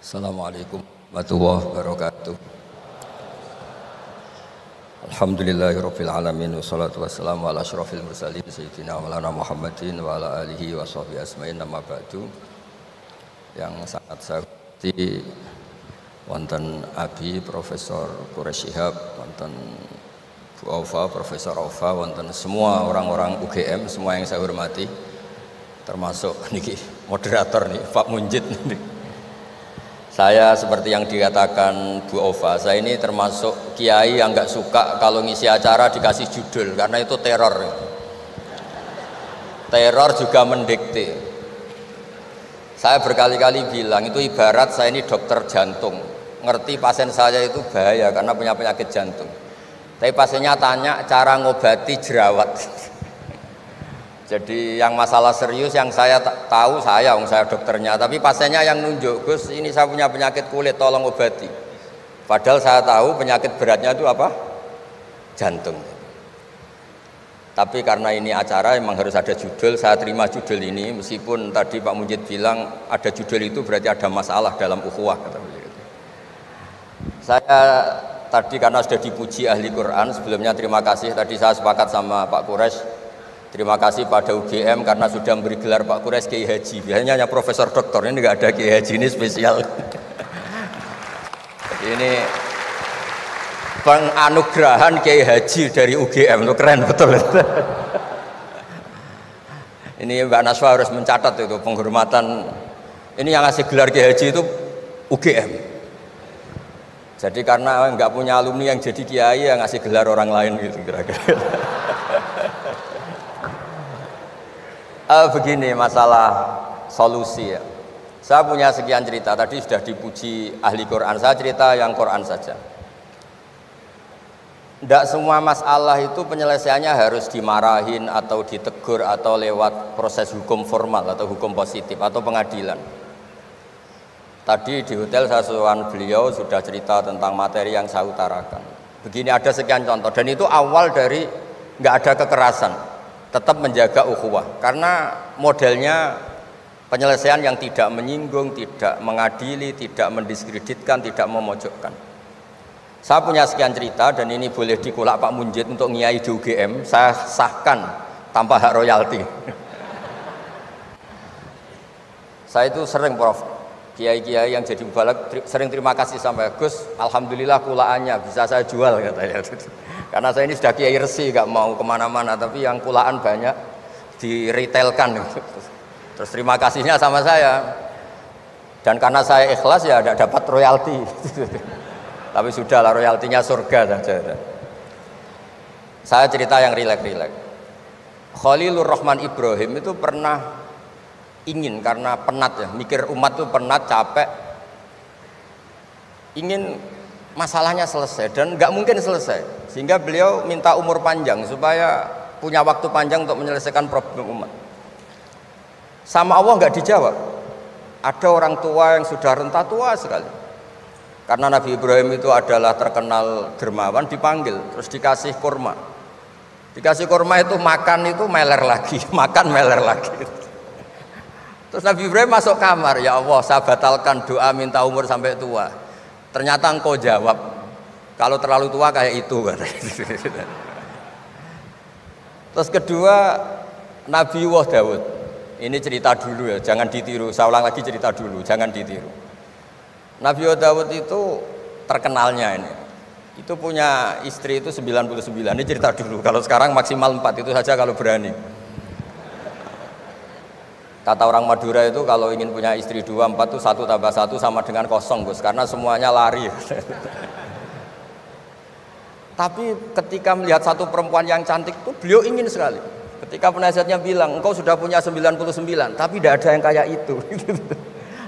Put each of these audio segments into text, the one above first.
Assalamualaikum warahmatullahi wabarakatuh. Alhamdulillahirabbil alamin wassalatu wassalamu ala asyrofil mursalin sayyidina maulana Muhammadin wa ala alihi wa sahbihi asma'in amma ba'du. Yang sangat saya hormati wonten Abi Profesor Quraish Shihab, wonten Bu Aufa, Profesor Aufa, wonten semua orang-orang UGM, semua yang saya hormati, termasuk niki moderator nih Pak Munjid nih. Saya seperti yang dikatakan Bu Ova, saya ini termasuk kiai yang nggak suka kalau ngisi acara dikasih judul, karena itu teror. Teror juga mendikte. Saya berkali-kali bilang itu ibarat saya ini dokter jantung, ngerti pasien saya itu bahaya karena punya penyakit jantung. Tapi pasiennya tanya cara ngobati jerawat. Jadi yang masalah serius yang saya tahu saya dokternya, tapi pasiennya yang nunjuk, Gus ini saya punya penyakit kulit, tolong obati. Padahal saya tahu penyakit beratnya itu apa? Jantung. Tapi karena ini acara memang harus ada judul, saya terima judul ini meskipun tadi Pak Mujid bilang ada judul itu berarti ada masalah dalam ukhuwah, kata beliau. Saya tadi karena sudah dipuji ahli Quran, sebelumnya terima kasih, tadi saya sepakat sama Pak Quraish. Terima kasih pada UGM karena sudah memberi gelar Pak Quraish Kiai Haji. Biasanya hanya Profesor Doktor, ini nggak ada Kiai Haji, ini spesial. Ini penganugerahan Kiai Haji dari UGM, itu keren betul. Ini Mbak Naswa harus mencatat itu penghormatan. Ini yang ngasih gelar Kiai Haji itu UGM. Jadi karena nggak punya alumni yang jadi kiai, yang ngasih gelar orang lain gitu kira-kira. Begini masalah solusi ya. Saya punya sekian cerita, tadi sudah dipuji ahli Quran, saya cerita yang Quran saja. Tidak semua masalah itu penyelesaiannya harus dimarahin atau ditegur atau lewat proses hukum formal atau hukum positif atau pengadilan. Tadi di hotel saya suruhan beliau sudah cerita tentang materi yang saya utarakan. Begini ada sekian contoh, dan itu awal dari nggak ada kekerasan, tetap menjaga ukhuwah, karena modelnya penyelesaian yang tidak menyinggung, tidak mengadili, tidak mendiskreditkan, tidak memojokkan. Saya punya sekian cerita dan ini boleh dikulak Pak Munjid untuk ngiai di UGM, saya sahkan tanpa hak royalti. Saya itu sering Prof, kiai-kiai yang jadi mubalak sering terima kasih sampai Gus, alhamdulillah kulaannya bisa saya jual katanya. Karena saya ini sudah kiai resi, gak mau kemana-mana, tapi yang kulaan banyak diretailkan. Terus terima kasihnya sama saya. Dan karena saya ikhlas ya tidak dapat royalti. Tapi sudahlah, royaltinya surga saja. Saya cerita yang rileks-rileks. Khalilur Rahman Ibrahim itu pernah ingin, karena penat ya, mikir umat itu penat, capek, ingin masalahnya selesai dan nggak mungkin selesai, sehingga beliau minta umur panjang supaya punya waktu panjang untuk menyelesaikan problem umat. Sama Allah nggak dijawab. Ada orang tua yang sudah renta tua sekali, karena Nabi Ibrahim itu adalah terkenal dermawan, dipanggil terus dikasih kurma. Dikasih kurma itu makan itu meler lagi, makan meler lagi. Terus Nabi Ibrahim masuk kamar, ya Allah saya batalkan doa minta umur sampai tua. Ternyata engkau jawab, kalau terlalu tua kayak itu. Terus kedua, Nabi Dawud. Ini cerita dulu ya, jangan ditiru. Saya ulang lagi cerita dulu, jangan ditiru. Nabi Dawud itu terkenalnya ini. Itu punya istri itu 99. Ini cerita dulu. Kalau sekarang maksimal 4 itu saja kalau berani. Kata orang Madura itu kalau ingin punya istri 2, 4 itu 1 tambah 1 sama dengan 0 Gus, karena semuanya lari. Tapi ketika melihat satu perempuan yang cantik itu beliau ingin sekali. Ketika penasihatnya bilang engkau sudah punya 99, tapi tidak ada yang kayak itu.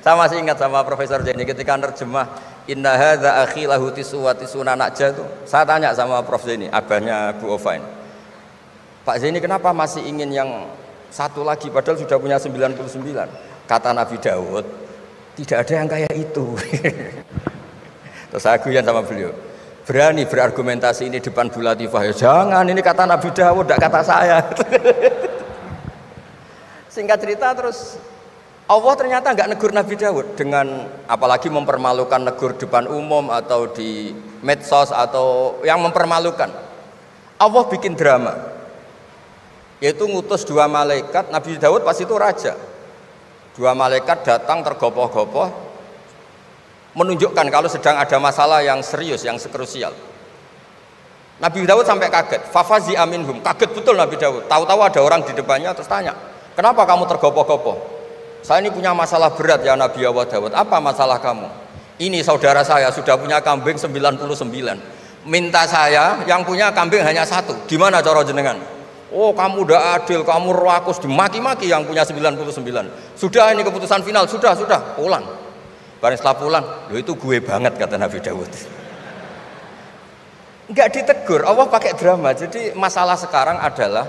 Saya masih ingat sama Profesor Zaini ketika nerjemah inna hadza akhi lahu tisuna najah itu. Saya tanya sama Prof Zaini, abahnya Bu Ovain, Pak Zaini kenapa masih ingin yang satu lagi padahal sudah punya 99? Kata Nabi Daud, tidak ada yang kayak itu. Terus saya guyon sama beliau, berani berargumentasi ini depan Bu Latifah ya? Jangan, ini kata Nabi Daud, tidak kata saya. Singkat cerita terus Allah ternyata nggak negur Nabi Daud dengan apalagi mempermalukan, negur depan umum atau di medsos atau yang mempermalukan. Allah bikin drama, yaitu ngutus 2 malaikat. Nabi Daud pas itu raja. 2 malaikat datang tergopoh-gopoh menunjukkan kalau sedang ada masalah yang serius, yang krusial. Nabi Daud sampai kaget, fafazi aminhum, kaget betul Nabi Daud. Tahu-tahu ada orang di depannya terus tanya, kenapa kamu tergopoh-gopoh? Saya ini punya masalah berat ya Nabi Allah Daud. Apa masalah kamu? Ini saudara saya sudah punya kambing 99. Minta saya yang punya kambing hanya 1. Gimana cara jenengan? Oh kamu udah adil, kamu rakus, dimaki-maki yang punya 99. Sudah ini keputusan final, sudah, pulang. Bareng setelah pulang, loh itu gue banget kata Nabi Daud. Enggak ditegur, Allah pakai drama. Jadi masalah sekarang adalah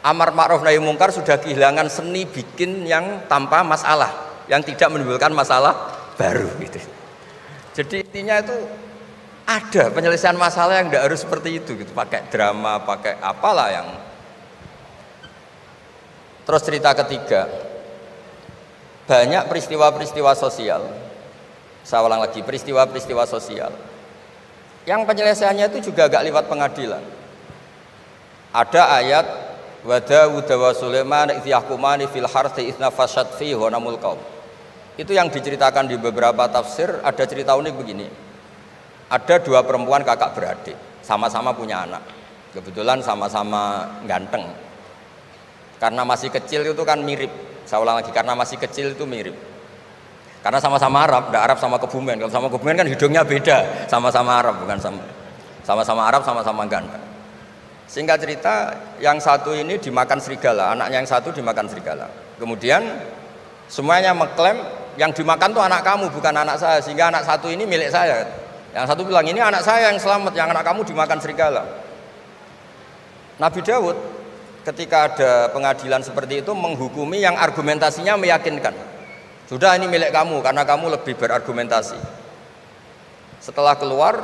amar ma'ruf nahi mungkar sudah kehilangan seni bikin yang tanpa masalah, yang tidak menimbulkan masalah baru gitu. Jadi intinya itu ada penyelesaian masalah yang tidak harus seperti itu gitu, pakai drama, pakai apalah yang. Terus cerita ketiga, banyak peristiwa-peristiwa sosial. Saya ulang lagi, peristiwa-peristiwa sosial yang penyelesaiannya itu juga agak lewat pengadilan. Ada ayat wa Daud wa Sulaiman idh yahkumani fil harthi idh nafashat fihi ghanamul qaum. Itu yang diceritakan di beberapa tafsir. Ada cerita unik begini. Ada 2 perempuan kakak beradik, sama-sama punya anak. Kebetulan sama-sama ganteng. Karena masih kecil itu kan mirip. Saya ulang lagi, karena masih kecil itu mirip. Karena sama-sama Arab, enggak Arab sama Kebumen. Kalau sama Kebumen kan hidungnya beda, sama-sama Arab bukan sama-sama Arab, sama-sama ganteng. Singkat cerita, yang satu ini dimakan serigala, anaknya yang satu dimakan serigala. Kemudian semuanya mengklaim yang dimakan tuh anak kamu, bukan anak saya, sehingga anak satu ini milik saya. Yang satu bilang ini anak saya yang selamat, yang anak kamu dimakan serigala. Nabi Daud ketika ada pengadilan seperti itu menghukumi yang argumentasinya meyakinkan. Sudah ini milik kamu karena kamu lebih berargumentasi. Setelah keluar,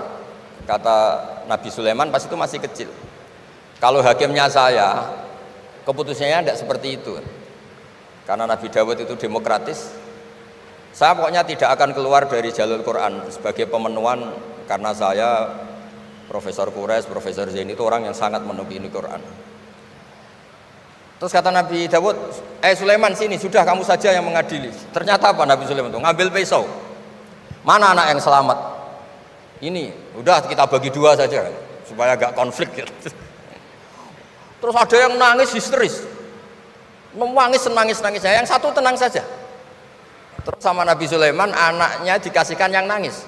kata Nabi Sulaiman pas itu masih kecil, kalau hakimnya saya, keputusannya tidak seperti itu. Karena Nabi Dawud itu demokratis, saya pokoknya tidak akan keluar dari jalur Quran sebagai pemenuhan, karena saya Profesor Quraisy, Profesor Zain itu orang yang sangat menuhi Quran. Terus kata Nabi Dawud, Sulaiman sini, sudah kamu saja yang mengadili. Ternyata apa Nabi Sulaiman itu? Ngambil pisau. Mana anak yang selamat? Ini, udah kita bagi 2 saja supaya agak konflik gitu. Terus ada yang nangis histeris, menangis nangis, yang satu tenang saja. Terus sama Nabi Sulaiman anaknya dikasihkan yang nangis.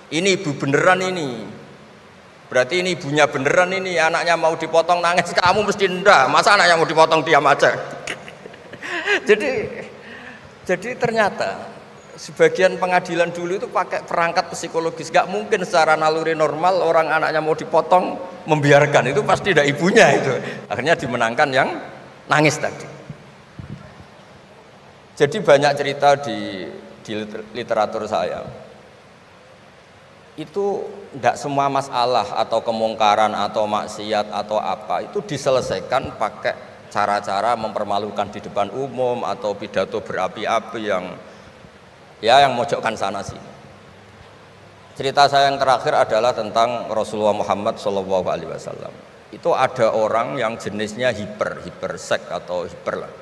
Ini ibu beneran ini, berarti ini ibunya beneran ini, anaknya mau dipotong nangis, kamu mesti ndak, masa anaknya mau dipotong diam aja. jadi ternyata sebagian pengadilan dulu itu pakai perangkat psikologis, gak mungkin secara naluri normal orang anaknya mau dipotong membiarkan, itu pasti ada ibunya itu. Akhirnya dimenangkan yang nangis tadi. Jadi banyak cerita di literatur saya. Itu tidak semua masalah atau kemungkaran atau maksiat atau apa itu diselesaikan pakai cara-cara mempermalukan di depan umum atau pidato berapi-api yang mojokkan sana sini. Cerita saya yang terakhir adalah tentang Rasulullah Muhammad SAW. Itu ada orang yang jenisnya hipersek atau hiper lah.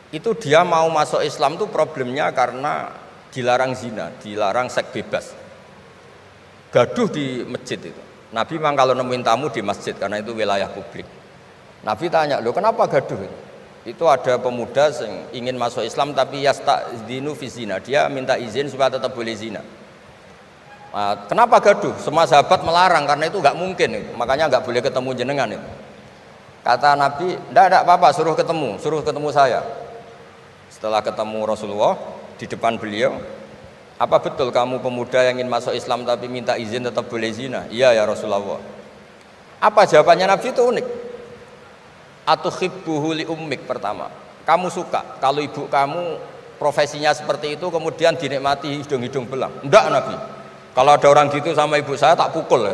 Itu dia mau masuk Islam tuh problemnya karena dilarang zina, dilarang seks bebas. Gaduh di masjid itu. Nabi memang kalau nemuin tamu di masjid karena itu wilayah publik. Nabi tanya, loh kenapa gaduh? Itu ada pemuda yang ingin masuk Islam tapi yasta'dzinu fi zina, dia minta izin supaya tetap boleh zina. Nah, kenapa gaduh? Semua sahabat melarang karena itu nggak mungkin, makanya nggak boleh ketemu jenengan itu. Kata Nabi, tidak apa-apa, suruh ketemu saya. Setelah ketemu Rasulullah di depan beliau, apa betul kamu pemuda yang ingin masuk Islam tapi minta izin tetap boleh zina? Iya ya Rasulullah. Apa jawabannya Nabi itu unik. Atuhibbuhu li ummik, pertama. Kamu suka kalau ibu kamu profesinya seperti itu kemudian dinikmati hidung-hidung belang? Enggak Nabi. Kalau ada orang gitu sama ibu saya tak pukul.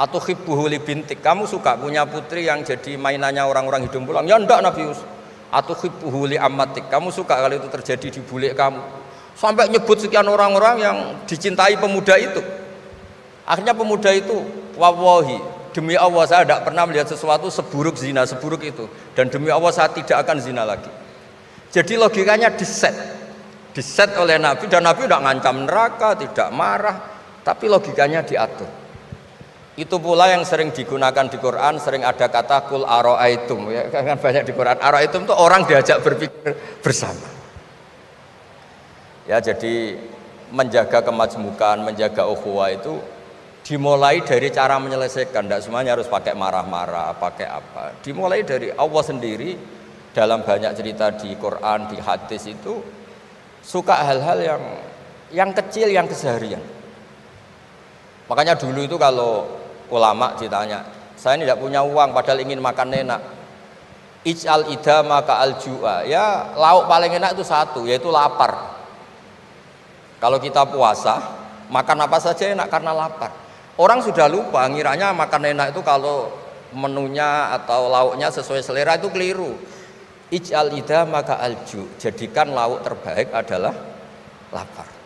Atuhibbuhu li bintik. Kamu suka punya putri yang jadi mainannya orang-orang hidung belang? Ya enggak Nabi. atuhibbuhu li ammatik, kamu suka kalau itu terjadi di bule kamu. Sampai nyebut sekian orang-orang yang dicintai pemuda itu. Akhirnya pemuda itu, wallahi, demi Allah saya tidak pernah melihat sesuatu seburuk zina, seburuk itu. Dan demi Allah saya tidak akan zina lagi. Jadi logikanya diset oleh Nabi, dan Nabi tidak ngancam neraka, tidak marah, tapi logikanya diatur. Itu pula yang sering digunakan di Quran, sering ada kata kul aro'aitum, ya kan banyak di Quran. Aro'aitum itu orang diajak berpikir bersama. Ya, jadi menjaga kemajmukan, menjaga ukhuwah itu dimulai dari cara menyelesaikan. Tidak semuanya harus pakai marah-marah, pakai apa. Dimulai dari Allah sendiri dalam banyak cerita di Quran, di hadis itu suka hal-hal yang kecil, yang keseharian. Makanya dulu itu kalau ulama ditanya, saya ini tidak punya uang padahal ingin makan enak. Ij'al idama ka'al ju'a. Ya, lauk paling enak itu satu, yaitu lapar. Kalau kita puasa, makan apa saja enak karena lapar. Orang sudah lupa, ngiranya makan enak itu kalau menunya atau lauknya sesuai selera, itu keliru. Ij'al idama ka'al ju', jadikan lauk terbaik adalah lapar.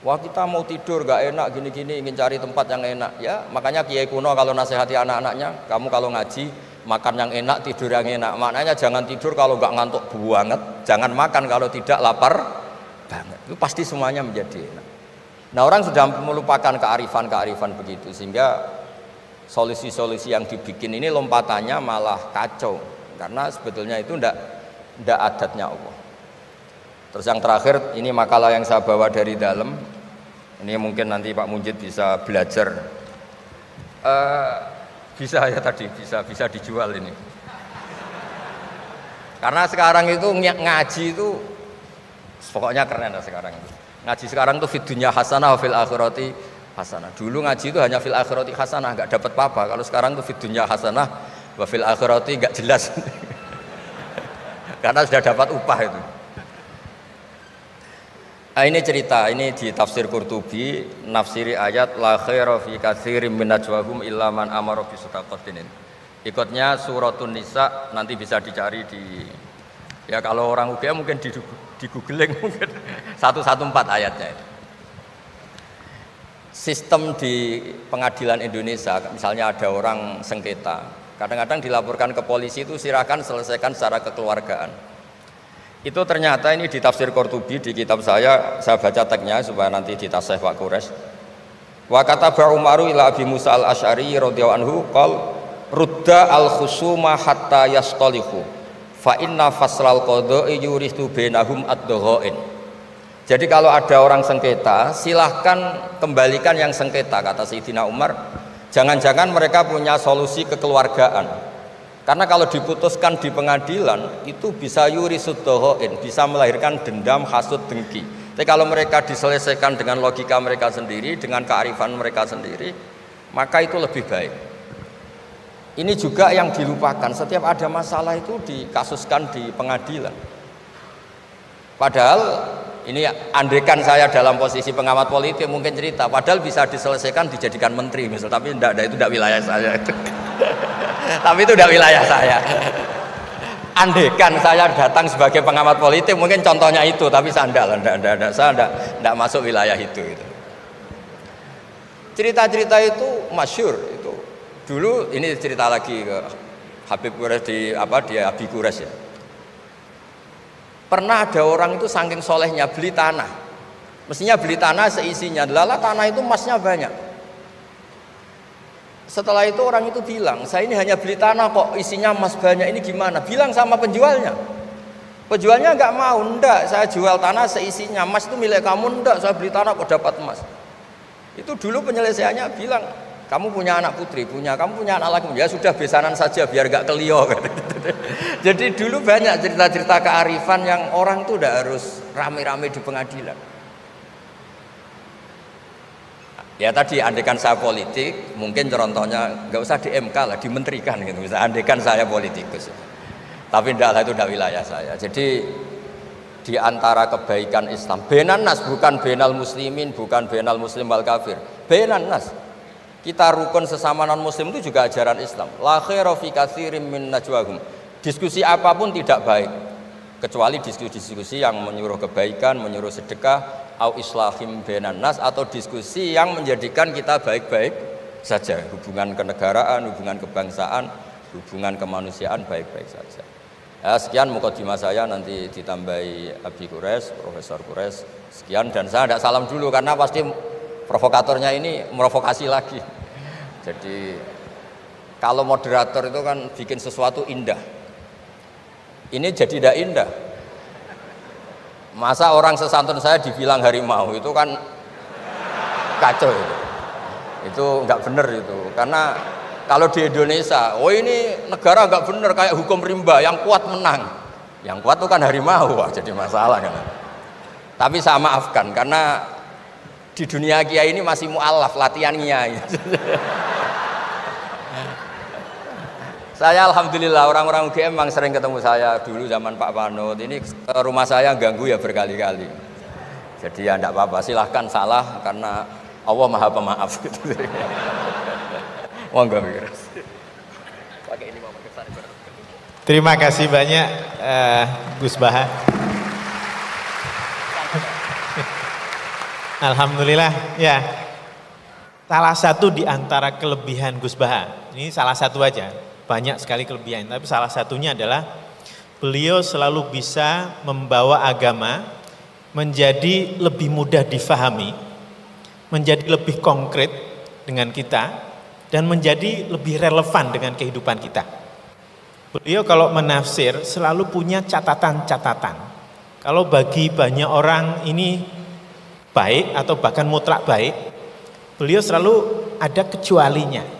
Wah, kita mau tidur gak enak gini-gini, ingin cari tempat yang enak. Ya, makanya Kiai kuno kalau nasihati anak-anaknya, kamu kalau ngaji makan yang enak, tidur yang enak. Maknanya jangan tidur kalau gak ngantuk banget, jangan makan kalau tidak lapar banget. Itu pasti semuanya menjadi enak. Nah, orang sudah melupakan kearifan-kearifan begitu, sehingga solusi-solusi yang dibikin ini lompatannya malah kacau, karena sebetulnya itu ndak adatnya Allah. Terus yang terakhir, ini makalah yang saya bawa dari dalam. Ini mungkin nanti Pak Munjid bisa belajar. Bisa ya tadi, bisa dijual ini. Karena sekarang itu ngaji itu pokoknya keren lah sekarang itu. Ngaji sekarang tuh fid dunya hasanah wa fil akhirati hasanah. Dulu ngaji itu hanya fil akhirati hasanah, enggak dapat apa-apa. Kalau sekarang tuh fid dunya hasanah wa fil akhirati enggak jelas. Karena sudah dapat upah itu. Nah, ini cerita, ini di tafsir Qurtubi, nafsiri ayat la khaira fi katsirin min najwahum illa man amara bi shadaqatin. Ikutnya suratun Nisa, nanti bisa dicari di, ya kalau orang UGM mungkin di googling mungkin 114 ayatnya itu. Sistem di pengadilan Indonesia, misalnya ada orang sengketa, kadang-kadang dilaporkan ke polisi itu silakan selesaikan secara kekeluargaan. Itu ternyata ini di tafsir Qurtubi di kitab saya baca teksnya supaya nanti ditasih Pak Quraisy. Wa kataba Umaru ila Abi Musa al-Asy'ari radhiyallahu anhu qol rudda al-khusuma hatta yastalihu fa inna faslal qada'i yuristu bainahum ad-dhaghain. Jadi kalau ada orang sengketa, silahkan kembalikan yang sengketa, kata Sayyidina Umar. Jangan-jangan mereka punya solusi kekeluargaan. Karena kalau diputuskan di pengadilan itu bisa yurisud dhaghain, bisa melahirkan dendam, hasud, dengki. Tapi kalau mereka diselesaikan dengan logika mereka sendiri, dengan kearifan mereka sendiri, maka itu lebih baik. Ini juga yang dilupakan, setiap ada masalah itu dikasuskan di pengadilan. Padahal ini andaikan saya dalam posisi pengamat politik mungkin cerita, padahal bisa diselesaikan dijadikan menteri misal, tapi itu tidak wilayah saya. Tapi itu tidak wilayah saya. Andaikan saya datang sebagai pengamat politik mungkin contohnya itu, tapi saya tidak masuk wilayah itu. Cerita-cerita itu masyhur itu. Dulu ini cerita lagi ke Habib Quraisy di Abi Quraisy ya. Pernah ada orang itu saking solehnya beli tanah. Mestinya beli tanah seisinya. Lala tanah itu emasnya banyak. Setelah itu orang itu bilang, saya ini hanya beli tanah kok isinya emas banyak, ini gimana? Bilang sama penjualnya. Penjualnya nggak mau, enggak, saya jual tanah seisinya, emas itu milik kamu, enggak, saya beli tanah kok dapat emas. Itu dulu penyelesaiannya bilang, kamu punya anak putri, kamu punya anak laki, ya sudah besanan saja biar nggak kelio. Jadi dulu banyak cerita-cerita kearifan yang orang tuh udah harus rame-rame di pengadilan. Ya tadi andaikan saya politik, mungkin contohnya nggak usah di MK lah, dimenterikan gitu. Bisa andaikan saya politikus. Tapi tidak lah, itu tidak wilayah saya. Jadi di antara kebaikan Islam, benan nas, bukan benal muslimin, bukan benal muslim wal kafir. Benan nas. Kita rukun sesama non muslim itu juga ajaran Islam. La khaira fi katsirin min najwahum. Diskusi apapun tidak baik kecuali diskusi-diskusi yang menyuruh kebaikan, menyuruh sedekah, au islahim bainan nas, atau diskusi yang menjadikan kita baik-baik saja, hubungan kenegaraan, hubungan kebangsaan, hubungan kemanusiaan baik-baik saja. Ya, sekian mukadimah saya, nanti ditambahi Abi Kures, Profesor Kures. Sekian, dan saya tidak salam dulu karena pasti provokatornya ini merovokasi lagi. Jadi kalau moderator itu kan bikin sesuatu indah. Ini jadi tidak indah. Masa orang sesantun saya dibilang harimau, itu kan kacau itu. Itu nggak benar itu. Karena kalau di Indonesia, oh ini negara nggak benar, kayak hukum rimba, yang kuat menang. Yang kuat itu kan harimau, wah, jadi masalah kan. Tapi saya maafkan karena di dunia kiai ini masih mu'alaf latihan kiai. Saya alhamdulillah orang-orang UGM memang sering ketemu saya dulu zaman Pak Panut. Ini ke rumah saya ganggu ya berkali-kali. Jadi ya enggak apa-apa, silahkan salah karena Allah Maha Pemaaf gitu. Monggo. Pakai ini Bapak kesan. Terima kasih banyak Gus Baha. Alhamdulillah ya. Salah satu di antara kelebihan Gus Baha, ini salah satu aja. Banyak sekali kelebihan, tapi salah satunya adalah beliau selalu bisa membawa agama menjadi lebih mudah difahami, menjadi lebih konkret dengan kita, dan menjadi lebih relevan dengan kehidupan kita. Beliau kalau menafsir selalu punya catatan-catatan. Kalau bagi banyak orang ini baik atau bahkan mutlak baik, beliau selalu ada kecualinya.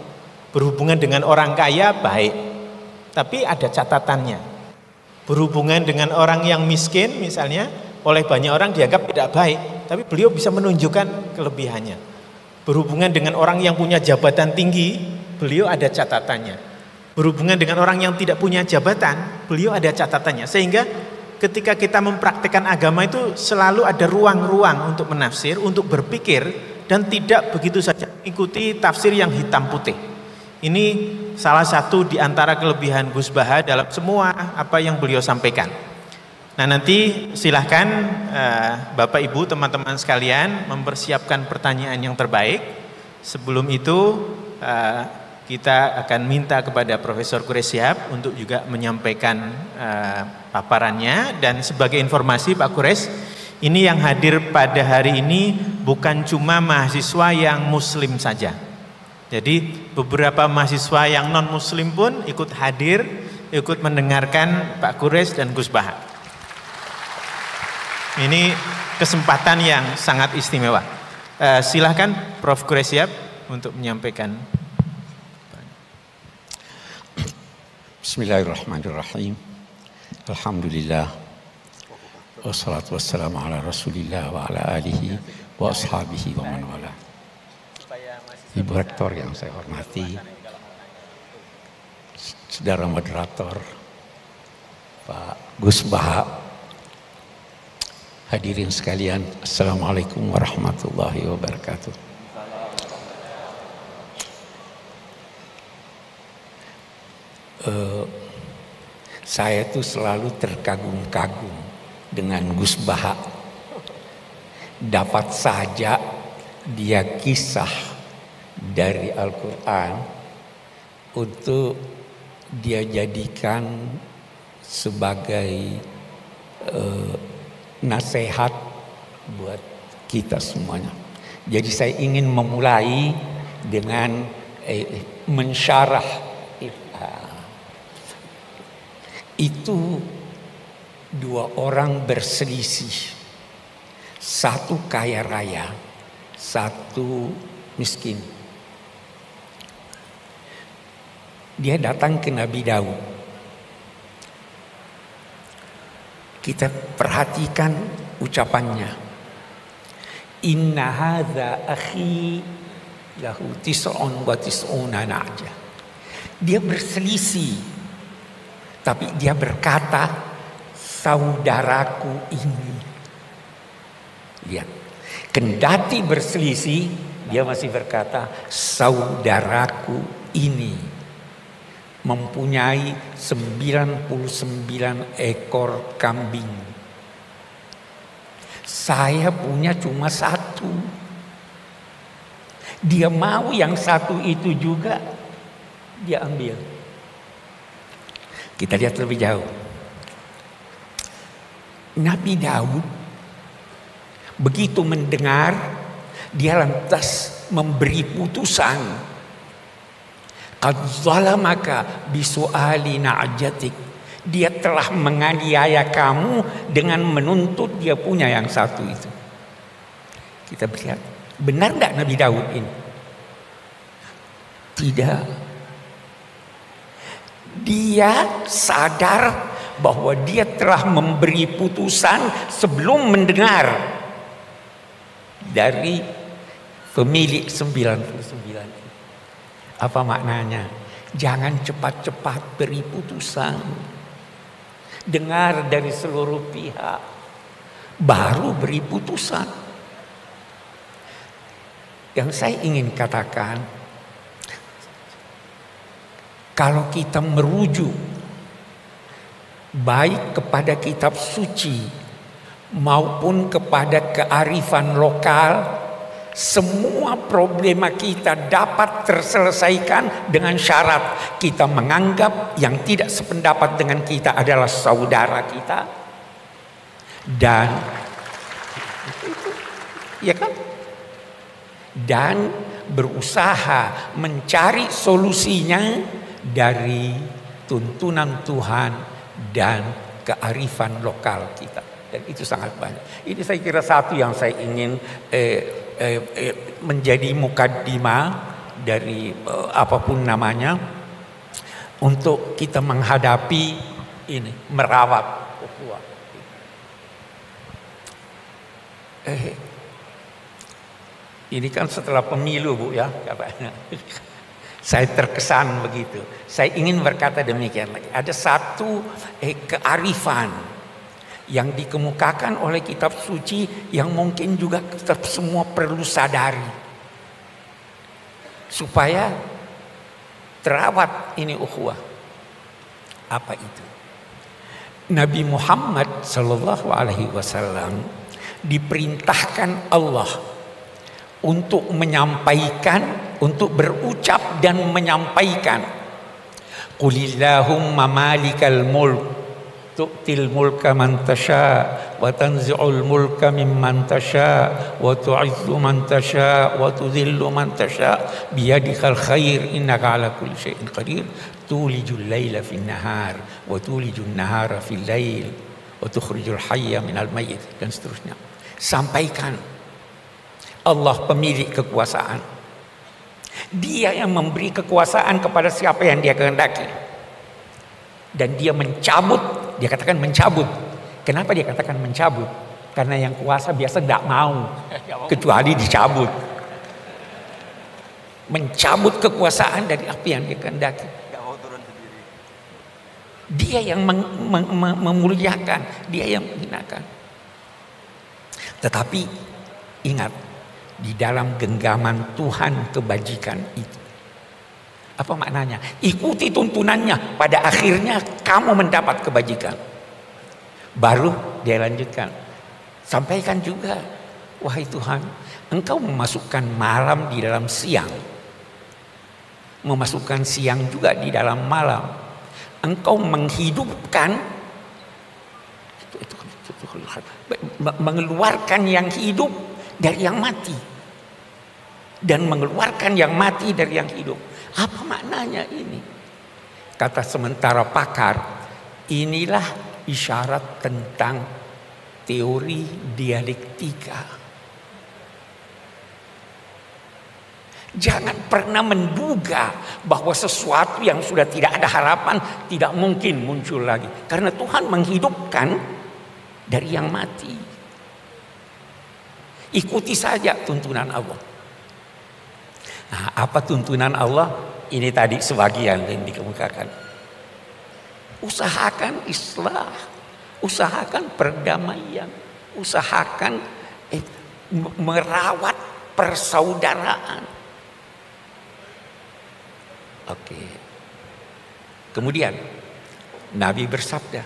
Berhubungan dengan orang kaya baik, tapi ada catatannya. Berhubungan dengan orang yang miskin misalnya, oleh banyak orang dianggap tidak baik, tapi beliau bisa menunjukkan kelebihannya. Berhubungan dengan orang yang punya jabatan tinggi, beliau ada catatannya. Berhubungan dengan orang yang tidak punya jabatan, beliau ada catatannya. Sehingga ketika kita mempraktikkan agama itu selalu ada ruang-ruang untuk menafsir, untuk berpikir, dan tidak begitu saja mengikuti tafsir yang hitam putih. Ini salah satu di antara kelebihan Gus Baha dalam semua apa yang beliau sampaikan. Nah, nanti silahkan Bapak Ibu teman-teman sekalian mempersiapkan pertanyaan yang terbaik. Sebelum itu kita akan minta kepada Profesor Kures Shihab untuk juga menyampaikan paparannya. Dan sebagai informasi Pak Kures, ini yang hadir pada hari ini bukan cuma mahasiswa yang muslim saja. Jadi beberapa mahasiswa yang non muslim pun ikut hadir, ikut mendengarkan Pak Kures dan Gus Baha. Ini kesempatan yang sangat istimewa. Silahkan Prof. Kures Shihab untuk menyampaikan. Bismillahirrahmanirrahim. Alhamdulillah. Wassalatu wassalamu ala Rasulillah wa ala alihi wa ashabihi wa man wala. Ibu Rektor yang saya hormati, saudara moderator, Pak Gus Baha, hadirin sekalian, Assalamualaikum warahmatullahi wabarakatuh. Saya tuh selalu terkagum-kagum dengan Gus Baha. Dapat saja dia kisah dari Al-Quran untuk dia jadikan sebagai nasihat buat kita semuanya. Jadi saya ingin memulai dengan mensyarah itu. Dua orang berselisih, satu kaya raya, satu miskin. Dia datang ke Nabi Daud. Kita perhatikan ucapannya. Inna hadza akhi lahu tis'un wa tis'una na'jah. Dia berselisih, tapi dia berkata, saudaraku ini. Lihat, kendati berselisih, dia masih berkata, saudaraku ini mempunyai 99 ekor kambing. Saya punya cuma 1. Dia mau yang 1 itu juga dia ambil. Kita lihat lebih jauh. Nabi Daud begitu mendengar, dia lantas memberi putusan. Qad zalamaka bisu'ali na'jatik. Dia telah menganiaya kamu dengan menuntut dia punya yang 1 itu. Kita lihat, benar enggak Nabi Daud ini? Tidak. Dia sadar bahwa dia telah memberi putusan sebelum mendengar dari pemilik 99. Apa maknanya? Jangan cepat-cepat beri putusan. Dengar dari seluruh pihak, baru beri putusan. Yang saya ingin katakan, kalau kita merujuk baik kepada kitab suci maupun kepada kearifan lokal, semua problema kita dapat terselesaikan dengan syarat kita menganggap yang tidak sependapat dengan kita adalah saudara kita, dan ya kan, dan berusaha mencari solusinya dari tuntunan Tuhan dan kearifan lokal kita. Dan itu sangat banyak. Ini saya kira satu yang saya ingin menjadi mukaddimah dari apapun namanya, untuk kita menghadapi ini, merawat ukhuwah. Ini kan setelah pemilu, Bu, ya katanya. Saya terkesan begitu. Saya ingin berkata demikian lagi. Ada satu kearifan yang dikemukakan oleh kitab suci yang mungkin juga kita semua perlu sadari supaya terawat ini ukhuwah. Apa itu? Nabi Muhammad sallallahu alaihi wasallam diperintahkan Allah untuk menyampaikan, untuk berucap dan menyampaikan, Qulillahumma malikal mulk tu'til mulka man tasha wa tanzi'ul mulka mimman tasha wa tu'izzu man tasha wa tudhillu man tasha biyadikal khair innaka ala kulli syai'in qadir tulijul laila fin nahar wa tulijun nahara fil lail wa tukhrijul hayya minal mayyit, dan seterusnya. Sampaikan, Allah pemilik kekuasaan. Dia yang memberi kekuasaan kepada siapa yang dia kehendaki. Dan dia mencabut, dia katakan mencabut. Kenapa dia katakan mencabut? Karena yang kuasa biasa tidak mau, kecuali dicabut. Mencabut kekuasaan dari apa yang dia kehendaki. Dia yang memuliakan, dia yang menghinakan. Tetapi ingat, di dalam genggaman Tuhan kebajikan itu, apa maknanya? Ikuti tuntunannya, pada akhirnya kamu mendapat kebajikan. Baru dia lanjutkan, sampaikan juga, wahai Tuhan, Engkau memasukkan malam di dalam siang, memasukkan siang juga di dalam malam. Engkau menghidupkan, mengeluarkan yang hidup dari yang mati, dan mengeluarkan yang mati dari yang hidup. Apa maknanya ini? Kata sementara pakar, inilah isyarat tentang teori dialektika. Jangan pernah menduga bahwa sesuatu yang sudah tidak ada harapan tidak mungkin muncul lagi, karena Tuhan menghidupkan dari yang mati. Ikuti saja tuntunan Allah. Nah, apa tuntunan Allah? Ini tadi sebagian yang dikemukakan. Usahakan islah, usahakan perdamaian, usahakan merawat persaudaraan. Oke. Kemudian Nabi bersabda,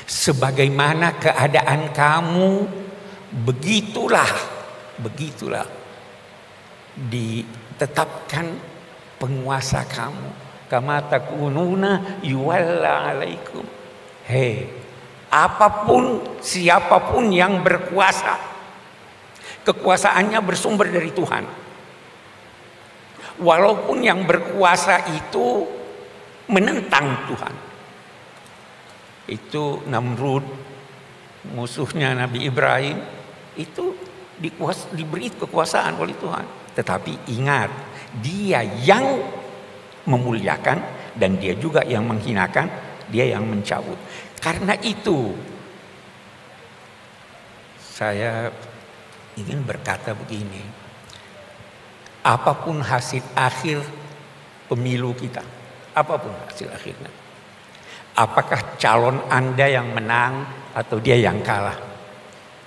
sebagaimana keadaan kamu, begitulah ditetapkan penguasa kamu. Kama takununa yuwalla alaikum. Hei, apapun, siapapun yang berkuasa, kekuasaannya bersumber dari Tuhan. Walaupun yang berkuasa itu menentang Tuhan. Itu Namrud, musuhnya Nabi Ibrahim, itu diberi kekuasaan oleh Tuhan. Tetapi ingat, dia yang memuliakan dan dia juga yang menghinakan, dia yang mencabut. Karena itu saya ingin berkata begini, apapun hasil akhir pemilu kita, apapun hasil akhirnya, apakah calon Anda yang menang atau dia yang kalah,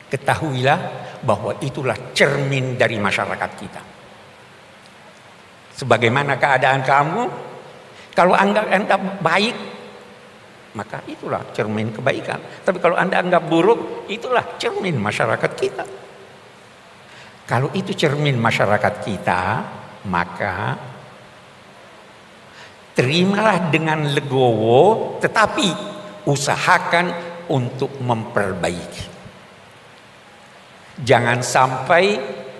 ketahuilah bahwa itulah cermin dari masyarakat kita. Sebagaimana keadaan kamu, kalau Anda baik, maka itulah cermin kebaikan. Tapi kalau Anda anggap buruk, itulah cermin masyarakat kita. Kalau itu cermin masyarakat kita, maka terimalah dengan legowo, tetapi usahakan untuk memperbaiki. Jangan sampai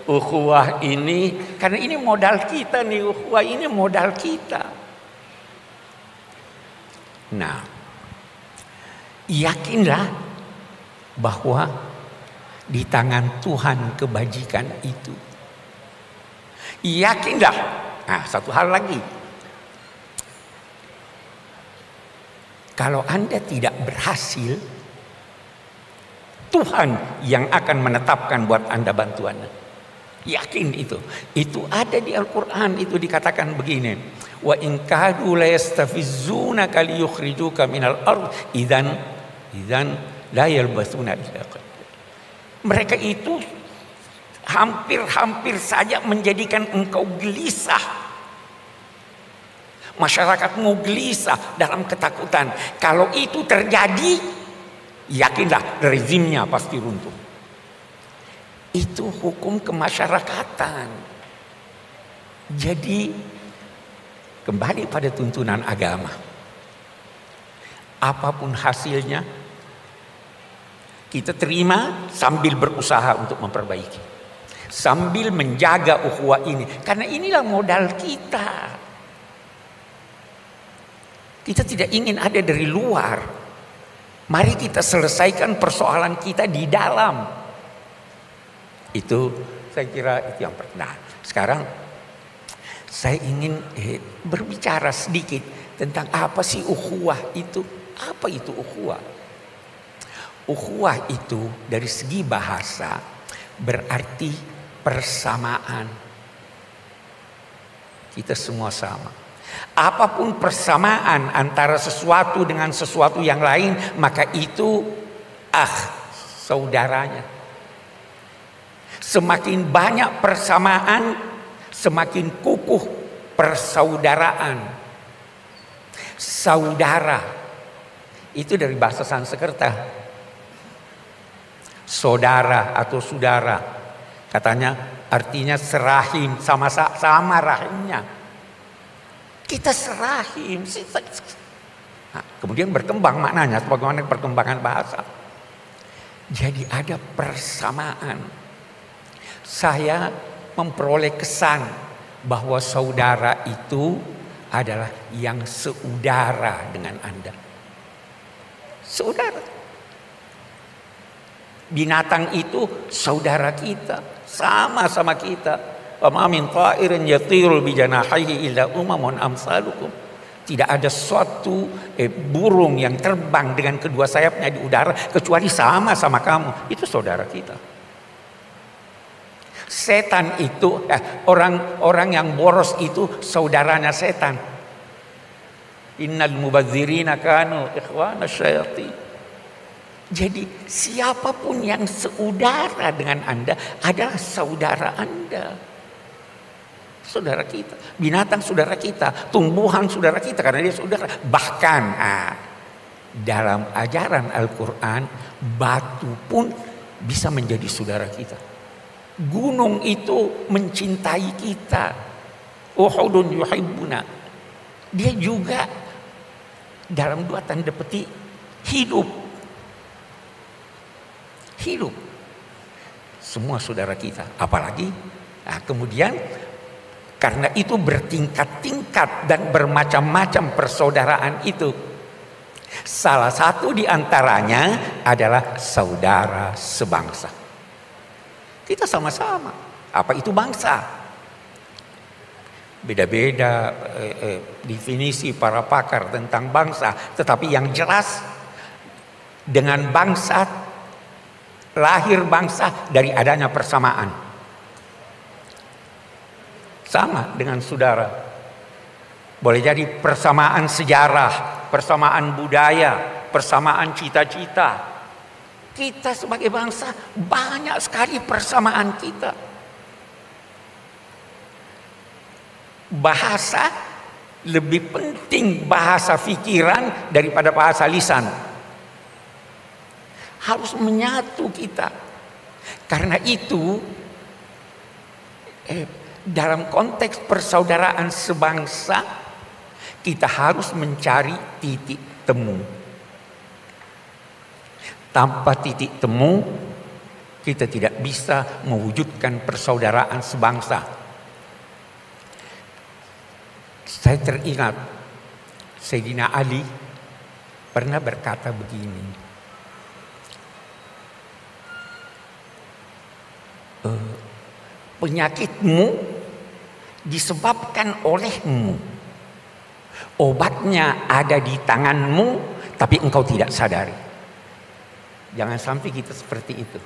ukhuwah ini, karena ini modal kita nih, ukhuwah ini modal kita. Nah, yakinlah bahwa di tangan Tuhan kebajikan itu. Yakinlah. Nah, satu hal lagi. Kalau Anda tidak berhasil, Tuhan yang akan menetapkan buat Anda bantuannya. Yakin itu. Itu ada di Al-Quran, itu dikatakan begini. Wa in kadu la yastafizzunaka liyukhrijuka minal ard idzan la yalbasuna illa qalil. Mereka itu hampir saja menjadikan engkau gelisah. Masyarakatmu gelisah dalam ketakutan. Kalau itu terjadi, yakinlah rezimnya pasti runtuh. Itu hukum kemasyarakatan. Jadi kembali pada tuntunan agama. Apapun hasilnya, kita terima sambil berusaha untuk memperbaiki. Sambil menjaga ukhuwah ini. Karena inilah modal kita. Kita tidak ingin ada dari luar. Mari kita selesaikan persoalan kita di dalam. Itu saya kira itu yang pertama. Nah, sekarang saya ingin berbicara sedikit tentang apa sih ukhuwah itu. Apa itu ukhuwah? Ukhuwah itu dari segi bahasa berarti persamaan. Kita semua sama. Apapun persamaan antara sesuatu dengan sesuatu yang lain, maka itu saudaranya. Semakin banyak persamaan, semakin kukuh persaudaraan. Saudara itu dari bahasa Sanskerta. Saudara atau saudara, katanya artinya serahim, sama rahimnya. Kita serahim. Nah, kemudian berkembang maknanya sebagaimana perkembangan bahasa. Jadi ada persamaan. Saya memperoleh kesan bahwa saudara itu adalah yang seudara dengan Anda. Saudara. Binatang itu saudara kita, sama-sama kita. Wa ma min ta'irin yatiru bi janahihi illa umamun amsalukum. Tidak ada suatu burung yang terbang dengan kedua sayapnya di udara kecuali sama-sama kamu. Itu saudara kita. Setan itu orang yang boros itu saudaranya setan. Innal mubadzirina kanu ikhwana syayatin. Jadi siapapun yang seudara dengan Anda adalah saudara Anda. saudara kita. Binatang saudara kita, tumbuhan saudara kita karena dia saudara. Bahkan dalam ajaran Al-Quran, batu pun bisa menjadi saudara kita. Gunung itu mencintai kita. Uhudun yuhibbuna. Dia juga dalam 2 tanda petik hidup. Hidup. Semua saudara kita. Apalagi kemudian karena itu bertingkat-tingkat dan bermacam-macam persaudaraan itu. Salah satu di antaranya adalah saudara sebangsa. Kita sama-sama. Apa itu bangsa? Beda-beda definisi para pakar tentang bangsa. Tetapi yang jelas dengan bangsa, lahir bangsa dari adanya persamaan. Sama dengan saudara. Boleh jadi persamaan sejarah, persamaan budaya, persamaan cita-cita. Kita sebagai bangsa banyak sekali persamaan kita. Bahasa lebih penting bahasa pikiran daripada bahasa lisan. Harus menyatu kita. Karena itu dalam konteks persaudaraan sebangsa kita harus mencari titik temu. Tanpa titik temu kita tidak bisa mewujudkan persaudaraan sebangsa. Saya teringat Sayyidina Ali pernah berkata begini, penyakitmu disebabkan olehmu, obatnya ada di tanganmu tapi engkau tidak sadari. Jangan sampai kita seperti itu.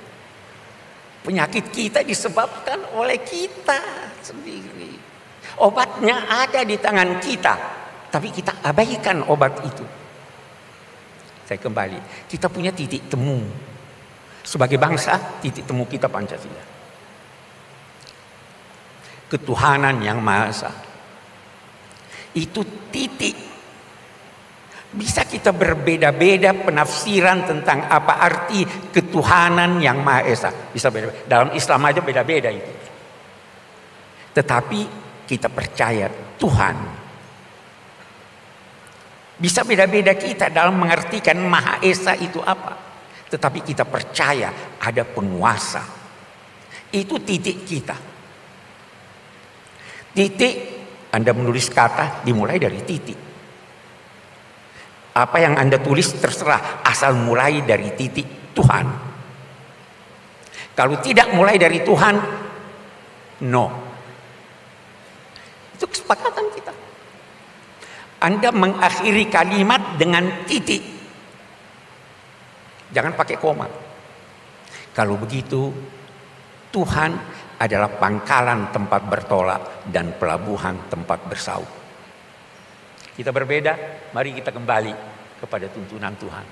Penyakit kita disebabkan oleh kita sendiri. Obatnya ada di tangan kita, tapi kita abaikan obat itu. Saya kembali, kita punya titik temu. Sebagai bangsa, titik temu kita Pancasila. Ketuhanan yang Maha Esa. Itu titik. Bisa kita berbeda-beda penafsiran tentang apa arti ketuhanan yang Maha Esa. Bisa beda. Dalam Islam aja beda-beda itu. Tetapi kita percaya Tuhan. Bisa beda-beda kita dalam mengartikan Maha Esa itu apa. Tetapi kita percaya ada penguasa. Itu titik kita. Titik, Anda menulis kata dimulai dari titik. Apa yang Anda tulis terserah, asal mulai dari titik Tuhan. Kalau tidak mulai dari Tuhan, no. Itu kesepakatan kita. Anda mengakhiri kalimat dengan titik. Jangan pakai koma. Kalau begitu, Tuhan adalah pangkalan tempat bertolak dan pelabuhan tempat bersau. Kita berbeda, mari kita kembali kepada tuntunan Tuhan.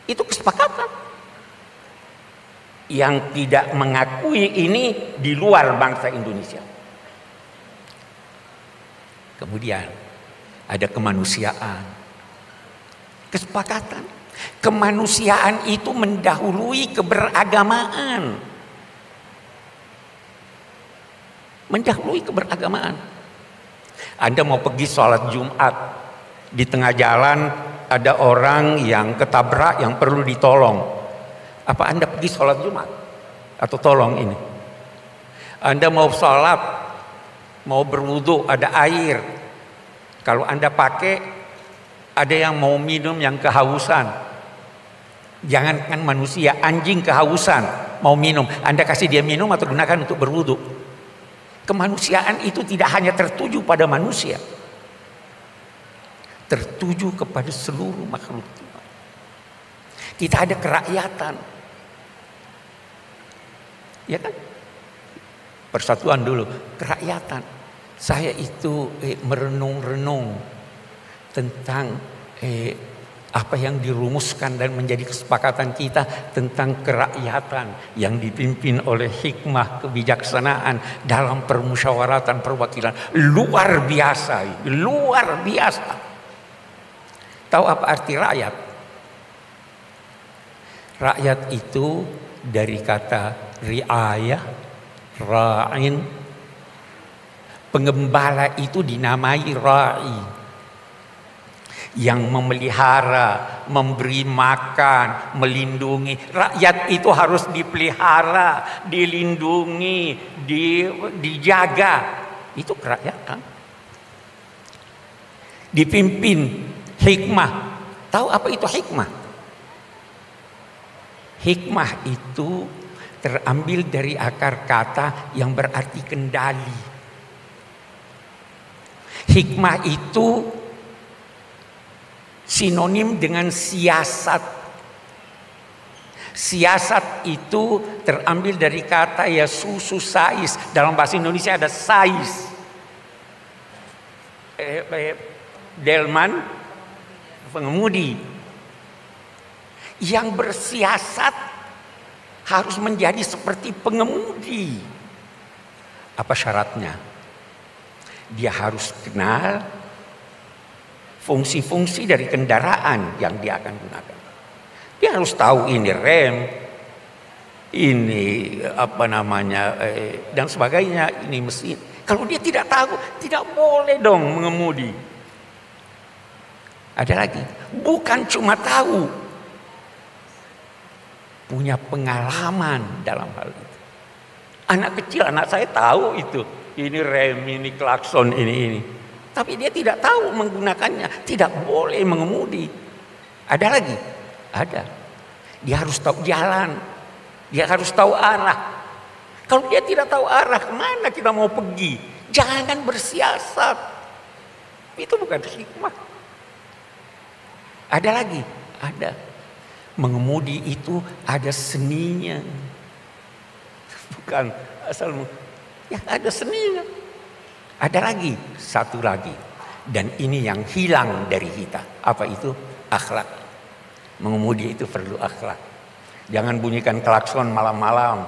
Itu kesepakatan. Yang tidak mengakui ini di luar bangsa Indonesia. Kemudian ada kemanusiaan. Kesepakatan. Kemanusiaan itu mendahului keberagamaan. Mendahului keberagamaan. Anda mau pergi sholat Jumat, di tengah jalan ada orang yang ketabrak yang perlu ditolong. Apa Anda pergi sholat Jumat? Atau tolong ini? Anda mau sholat, mau berwudu, ada air. Kalau Anda pakai, ada yang mau minum yang kehausan. Jangankan manusia, anjing kehausan mau minum. Anda kasih dia minum atau gunakan untuk berwudu. Kemanusiaan itu tidak hanya tertuju pada manusia, tertuju kepada seluruh makhluk Tuhan. Kita ada kerakyatan, ya kan? Persatuan dulu, kerakyatan. Saya itu merenung-renung tentang apa yang dirumuskan dan menjadi kesepakatan kita tentang kerakyatan yang dipimpin oleh hikmah kebijaksanaan dalam permusyawaratan perwakilan. Luar biasa, luar biasa. Tahu apa arti rakyat? Rakyat itu dari kata riayah, ra'in. Pengembala itu dinamai ra'i, yang memelihara, memberi makan, melindungi. Rakyat itu harus dipelihara, dilindungi, dijaga. Itu kerakyatan. Dipimpin hikmah. Tahu apa itu hikmah? Hikmah itu terambil dari akar kata yang berarti kendali. Hikmah itu sinonim dengan siasat. Siasat itu terambil dari kata ya susu sais. Dalam bahasa Indonesia ada sais. Delman, pengemudi. Yang bersiasat harus menjadi seperti pengemudi. Apa syaratnya? Dia harus kenal fungsi-fungsi dari kendaraan yang dia akan gunakan. Dia harus tahu ini rem, ini apa namanya dan sebagainya, ini mesin. Kalau dia tidak tahu, tidak boleh dong mengemudi. Ada lagi, bukan cuma tahu, punya pengalaman dalam hal itu. Anak kecil, anak saya tahu itu, ini rem, ini klakson, ini. Tapi dia tidak tahu menggunakannya, tidak boleh mengemudi. Ada lagi? Ada. Dia harus tahu jalan, dia harus tahu arah. Kalau dia tidak tahu arah, kemana kita mau pergi? Jangan bersiasat. Itu bukan hikmah. Ada lagi? Ada. Mengemudi itu ada seninya. Bukan asal, ya ada seninya. Ada lagi, satu lagi. Dan ini yang hilang dari kita. Apa itu? Akhlak. Mengemudi itu perlu akhlak. Jangan bunyikan klakson malam-malam.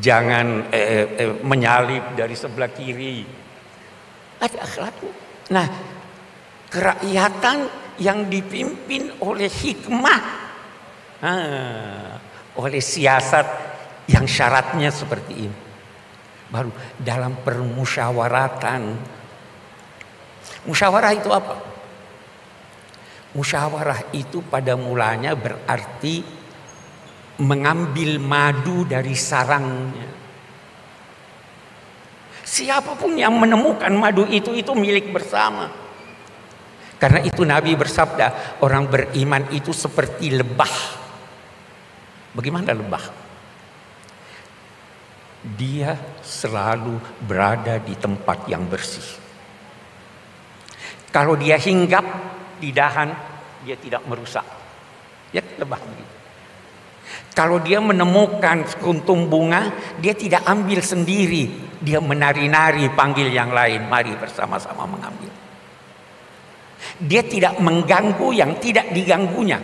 Jangan menyalip dari sebelah kiri. Ada akhlaknya. Nah, kerakyatan yang dipimpin oleh hikmah, oleh siasat yang syaratnya seperti ini. Baru dalam permusyawaratan. Musyawarah itu apa? Musyawarah itu pada mulanya berarti mengambil madu dari sarangnya. Siapapun yang menemukan madu itu milik bersama. Karena itu Nabi bersabda, orang beriman itu seperti lebah. Bagaimana lebah? Dia selalu berada di tempat yang bersih. Kalau dia hinggap di dahan, dia tidak merusak. Ya, lebah begitu. Kalau dia menemukan kuntum bunga, dia tidak ambil sendiri. Dia menari-nari panggil yang lain, mari bersama-sama mengambil. Dia tidak mengganggu yang tidak diganggunya.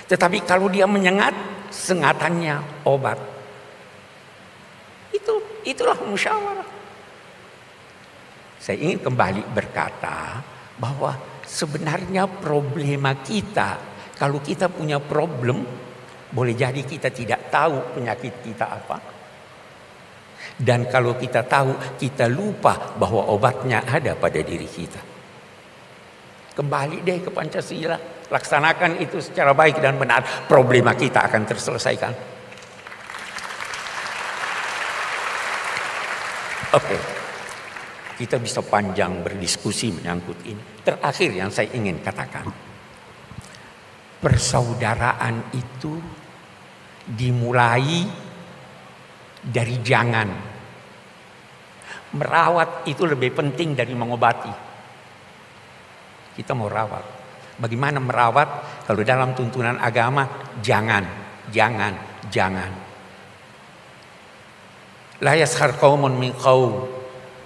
Tetapi kalau dia menyengat, sengatannya obat. Itulah musyawarah. Saya ingin kembali berkata bahwa sebenarnya problema kita, kalau kita punya problem, boleh jadi kita tidak tahu penyakit kita apa. Dan kalau kita tahu, kita lupa bahwa obatnya ada pada diri kita. Kembali deh ke Pancasila, laksanakan itu secara baik dan benar, problema kita akan terselesaikan. Oke, kita bisa panjang berdiskusi menyangkut ini. Terakhir yang saya ingin katakan, persaudaraan itu dimulai dari jangan. Merawat itu lebih penting dari mengobati. Kita mau rawat. Bagaimana merawat? Kalau dalam tuntunan agama, jangan. La yaskhar qaumun min qaum.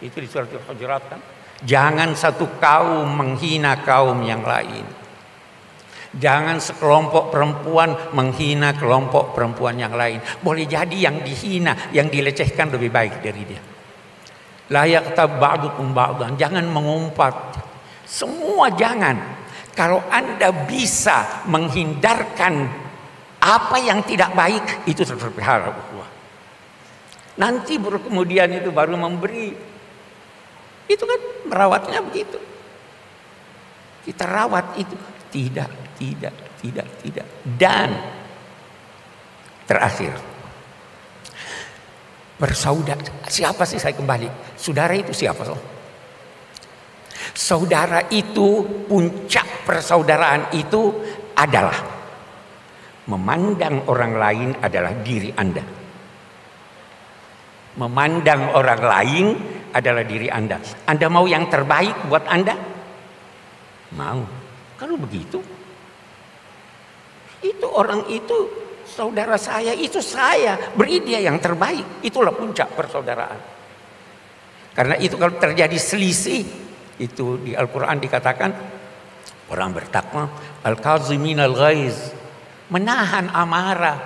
Itu di surat Al-Hujurat kan? Jangan satu kaum menghina kaum yang lain. Jangan sekelompok perempuan menghina kelompok perempuan yang lain. Boleh jadi yang dihina, yang dilecehkan lebih baik dari dia. La yaqtab ba'dukum ba'dan. Jangan mengumpat. Semua jangan. Kalau Anda bisa menghindarkan apa yang tidak baik, itu terpelihara ukhuwah. Nanti kemudian itu baru memberi. Itu kan merawatnya begitu. Kita rawat itu. Tidak. Dan terakhir, bersaudara. Siapa sih, saya kembali? Saudara itu siapa? Saudara itu, puncak persaudaraan itu adalah memandang orang lain adalah diri Anda. Memandang orang lain adalah diri Anda. Anda mau yang terbaik buat Anda? Mau. Kalau begitu, itu orang itu saudara saya, itu saya, beri dia yang terbaik. Itulah puncak persaudaraan. Karena itu kalau terjadi selisih, itu di Al-Quran dikatakan orang bertakwa, al-kaziminal ghaiz, menahan amarah.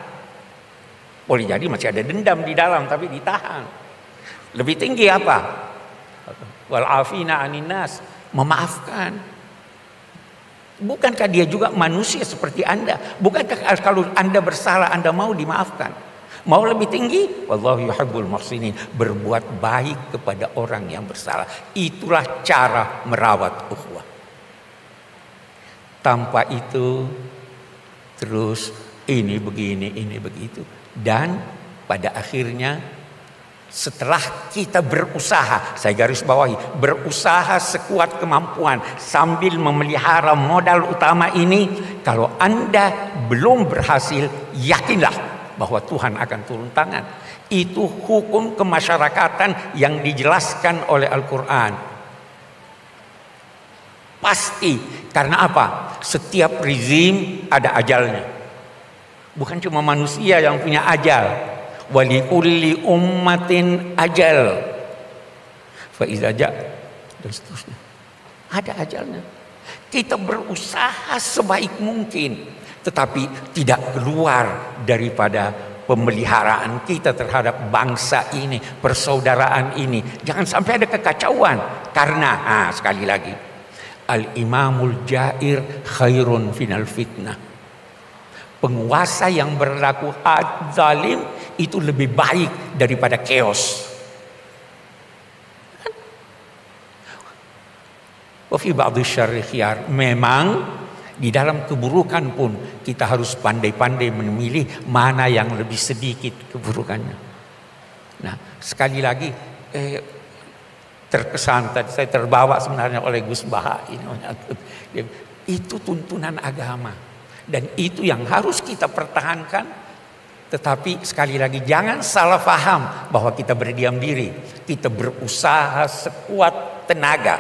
Boleh jadi masih ada dendam di dalam tapi ditahan. Lebih tinggi apa? Wal afina anin nas, memaafkan. Bukankah dia juga manusia seperti Anda? Bukankah kalau Anda bersalah Anda mau dimaafkan? Mau lebih tinggi? Wallahu yuhibbul muhsinin. Berbuat baik kepada orang yang bersalah. Itulah cara merawat ukhuwah. Tanpa itu terus ini begini, ini begitu. Dan pada akhirnya setelah kita berusaha, saya garis bawahi, berusaha sekuat kemampuan sambil memelihara modal utama ini, kalau Anda belum berhasil, yakinlah bahwa Tuhan akan turun tangan. Itu hukum kemasyarakatan yang dijelaskan oleh Al-Quran. Pasti, karena apa? Setiap rezim ada ajalnya. Bukan cuma manusia yang punya ajal. Walikulli ummatin ajal fa iza ja, dan seterusnya. Ada ajalnya. Kita berusaha sebaik mungkin, tetapi tidak keluar daripada pemeliharaan kita terhadap bangsa ini, persaudaraan ini. Jangan sampai ada kekacauan. Karena sekali lagi, al-imamul jair khairun final fitnah. Penguasa yang berlaku zalim itu lebih baik daripada chaos. Wa fi ba'dhi syarri khiyar. Memang di dalam keburukan pun kita harus pandai-pandai memilih mana yang lebih sedikit keburukannya. Nah, sekali lagi terkesan tadi saya terbawa sebenarnya oleh Gus Baha ini. Itu tuntunan agama. Dan itu yang harus kita pertahankan. Tetapi sekali lagi jangan salah paham bahwa kita berdiam diri. Kita berusaha sekuat tenaga.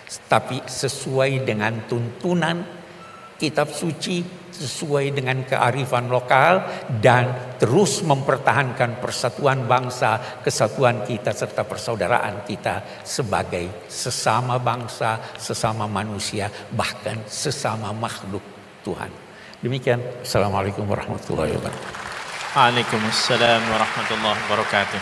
Tapi sesuai dengan tuntunan kitab suci, sesuai dengan kearifan lokal, dan terus mempertahankan persatuan bangsa, kesatuan kita serta persaudaraan kita sebagai sesama bangsa, sesama manusia, bahkan sesama makhluk Tuhan. Demikian. Assalamualaikum warahmatullahi wabarakatuh. Waalaikumsalam warahmatullahi wabarakatuh.